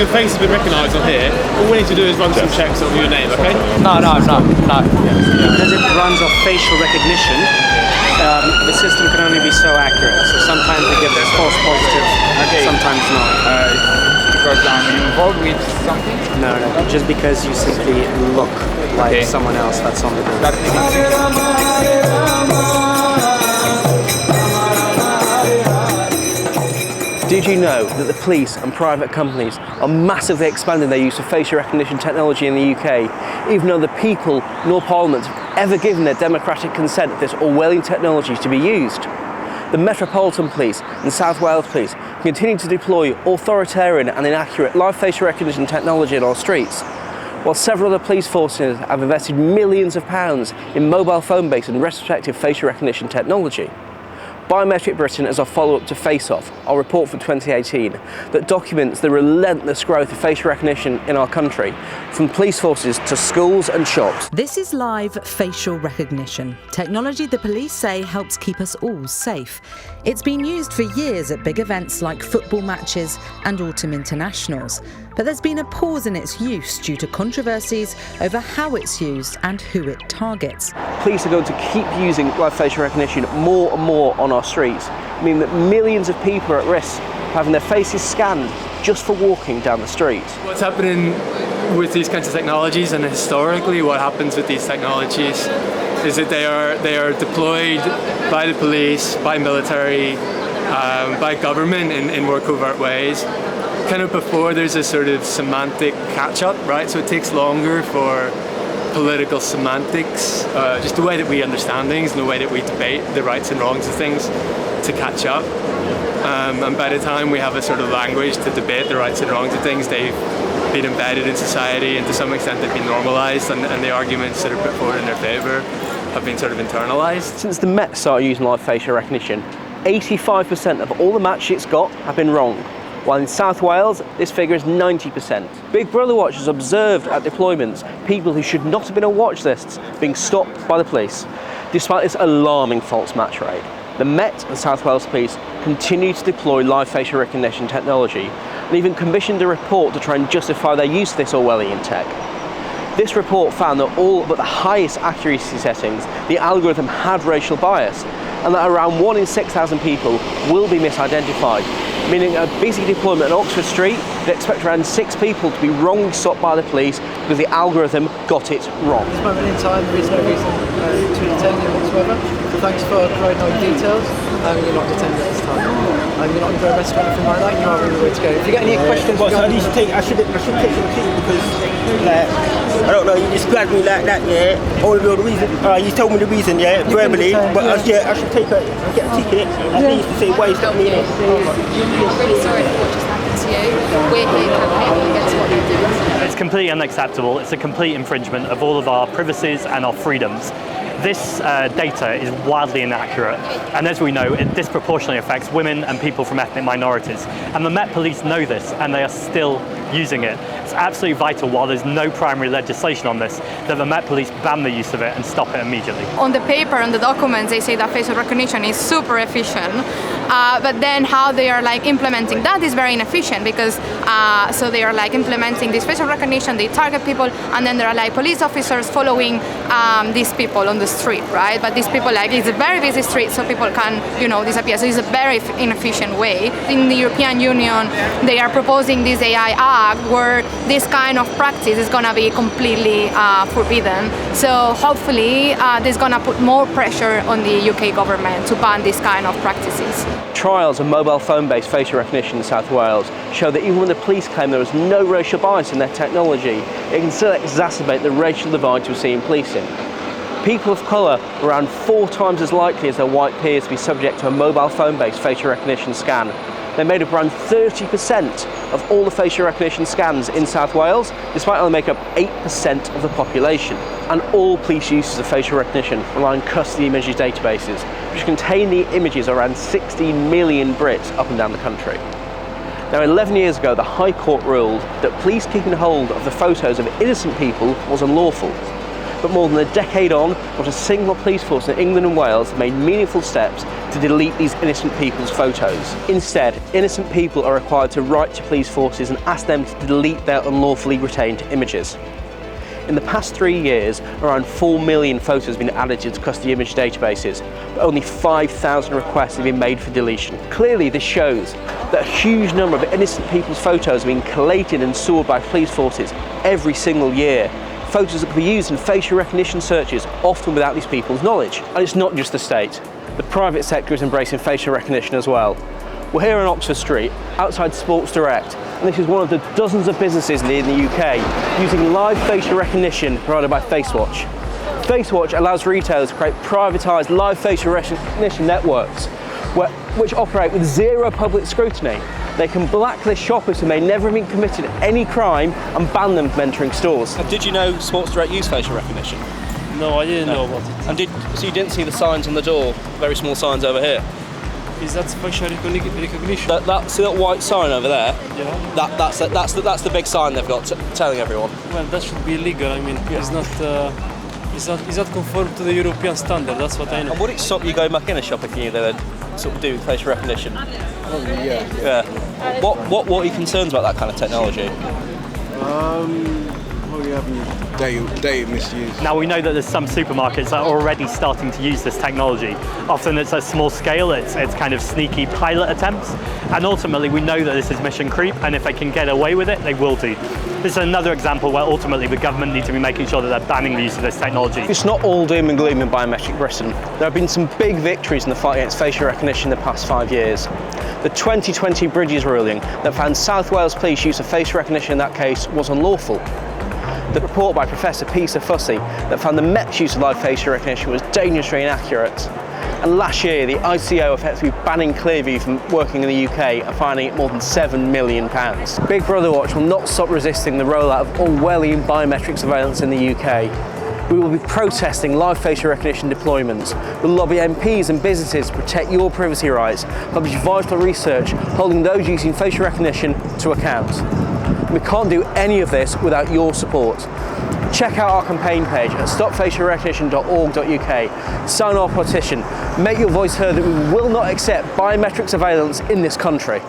your face has been recognised on here, all we need to do is run some checks on your name, okay? No. Because it runs off facial recognition, the system can only be so accurate. So sometimes it gives us false positive, sometimes not. Because I'm involved with something? No, just because you simply look like someone else that's on the bill. Did you know that the police and private companies are massively expanding their use of facial recognition technology in the UK, even though the people nor Parliament have ever given their democratic consent for this Orwellian technology to be used? The Metropolitan Police and South Wales Police continue to deploy authoritarian and inaccurate live facial recognition technology in our streets, while several other police forces have invested millions of pounds in mobile phone-based and retrospective facial recognition technology. Biometric Britain is our follow-up to Face Off, our report from 2018, that documents the relentless growth of facial recognition in our country, from police forces to schools and shops. This is live facial recognition, technology the police say helps keep us all safe. It's been used for years at big events like football matches and autumn internationals, but there's been a pause in its use due to controversies over how it's used and who it targets. Police are going to keep using live facial recognition more and more on our streets, meaning that millions of people are at risk of having their faces scanned just for walking down the street. What's happening with these kinds of technologies, and historically what happens with these technologies, is that they are deployed by the police, by military, by government in more covert ways, kind of before there's a sort of semantic catch-up, right? So it takes longer for political semantics, just the way that we understand things and the way that we debate the rights and wrongs of things, to catch up. And by the time we have a sort of language to debate the rights and wrongs of things, they've been embedded in society, and to some extent they've been normalised, and the arguments that are put forward in their favour have been sort of internalised. Since the Met started using live facial recognition, 85% of all the match it's got have been wrong, while in South Wales this figure is 90%. Big Brother watchers observed at deployments people who should not have been on watch lists being stopped by the police, despite this alarming false match rate. The Met and South Wales Police continue to deploy live facial recognition technology, and even commissioned a report to try and justify their use of this Orwellian tech. This report found that all but the highest accuracy settings, the algorithm had racial bias, and that around 1 in 6,000 people will be misidentified, meaning a busy deployment on Oxford Street, they expect around 6 people to be wrongly stopped by the police because the algorithm got it wrong. At this moment in time, there is no reason to detain you whatsoever. So thanks for providing all the details. You're not detained at this time. You're not under arrest or anything like that. You are on the way to go. If you get any questions, well, so I should take some tea because, like, I don't know. You described me like that, yeah. Only the reason. You told me the reason, yeah, verbally. But I should take get a ticket. At least to say why you stopped me. I'm really sorry for what just happened to you. We're here campaigning against what you're doing. It's completely unacceptable. It's a complete infringement of all of our privacies and our freedoms. This data is wildly inaccurate, and as we know, it disproportionately affects women and people from ethnic minorities. And the Met Police know this, and they are still using it. It's absolutely vital, while there's no primary legislation on this, that the Met Police ban the use of it and stop it immediately. On the paper, on the documents, they say that facial recognition is super efficient, but then how they are like implementing that is very inefficient, because so they are like implementing this facial recognition, they target people, and then there are like police officers following these people on the street, right? But these people, like, it's a very busy street, so people can, disappear. So it's a very inefficient way. In the European Union, they are proposing this AI Act where this kind of practice is going to be completely forbidden. So hopefully this is going to put more pressure on the UK government to ban this kind of practices. Trials of mobile phone-based facial recognition in South Wales show that even when the police claim there was no racial bias in their technology, it can still exacerbate the racial divide we see in policing. People of colour are around 4 times as likely as their white peers to be subject to a mobile phone-based facial recognition scan. They made up around 30% of all the facial recognition scans in South Wales, despite only making up 8% of the population. And all police uses of facial recognition rely on custody images databases, which contain the images of around 60 million Brits up and down the country. Now, 11 years ago, the High Court ruled that police keeping hold of the photos of innocent people was unlawful. But more than a decade on, not a single police force in England and Wales have made meaningful steps to delete these innocent people's photos. Instead, innocent people are required to write to police forces and ask them to delete their unlawfully retained images. In the past 3 years, around 4 million photos have been added to custody image databases, but only 5,000 requests have been made for deletion. Clearly, this shows that a huge number of innocent people's photos are being collated and stored by police forces every single year. Photos that can be used in facial recognition searches, often without these people's knowledge. And it's not just the state. The private sector is embracing facial recognition as well. We're here on Oxford Street, outside Sports Direct, and this is one of the dozens of businesses in the UK using live facial recognition provided by FaceWatch. FaceWatch allows retailers to create privatised live facial recognition networks which operate with zero public scrutiny. They can blacklist shoppers who may never have been committed any crime and ban them from entering stores. And did you know Sports Direct use facial recognition? No, I didn't know about it. And so you didn't see the signs on the door, very small signs over here? Is that facial recognition? See that white sign over there? Yeah. That's the big sign they've got telling everyone. Well, that should be illegal. I mean, it's not conform to the European standard. That's what I know. And would it stop you going back in a shop if you knew they were sort of doing facial recognition? Yeah. What are your concerns about that kind of technology? Data misuse. Now we know that there's some supermarkets that are already starting to use this technology. Often it's at small scale, it's kind of sneaky pilot attempts, and ultimately we know that this is mission creep, and if they can get away with it, they will do. This is another example where ultimately the government need to be making sure that they're banning the use of this technology. It's not all doom and gloom in Biometric Britain. There have been some big victories in the fight against facial recognition in the past 5 years. The 2020 Bridges ruling that found South Wales Police use of facial recognition in that case was unlawful. The report by Professor Peter Fussy that found the Met's use of live facial recognition was dangerously inaccurate. And last year, the ICO effectively banning Clearview from working in the UK and fining it more than £7 million. Big Brother Watch will not stop resisting the rollout of Orwellian biometric surveillance in the UK. We will be protesting live facial recognition deployments. We'll lobby MPs and businesses to protect your privacy rights, publish vital research holding those using facial recognition to account. We can't do any of this without your support. Check out our campaign page at stopfacialrecognition.org.uk. Sign our petition. Make your voice heard that we will not accept biometric surveillance in this country.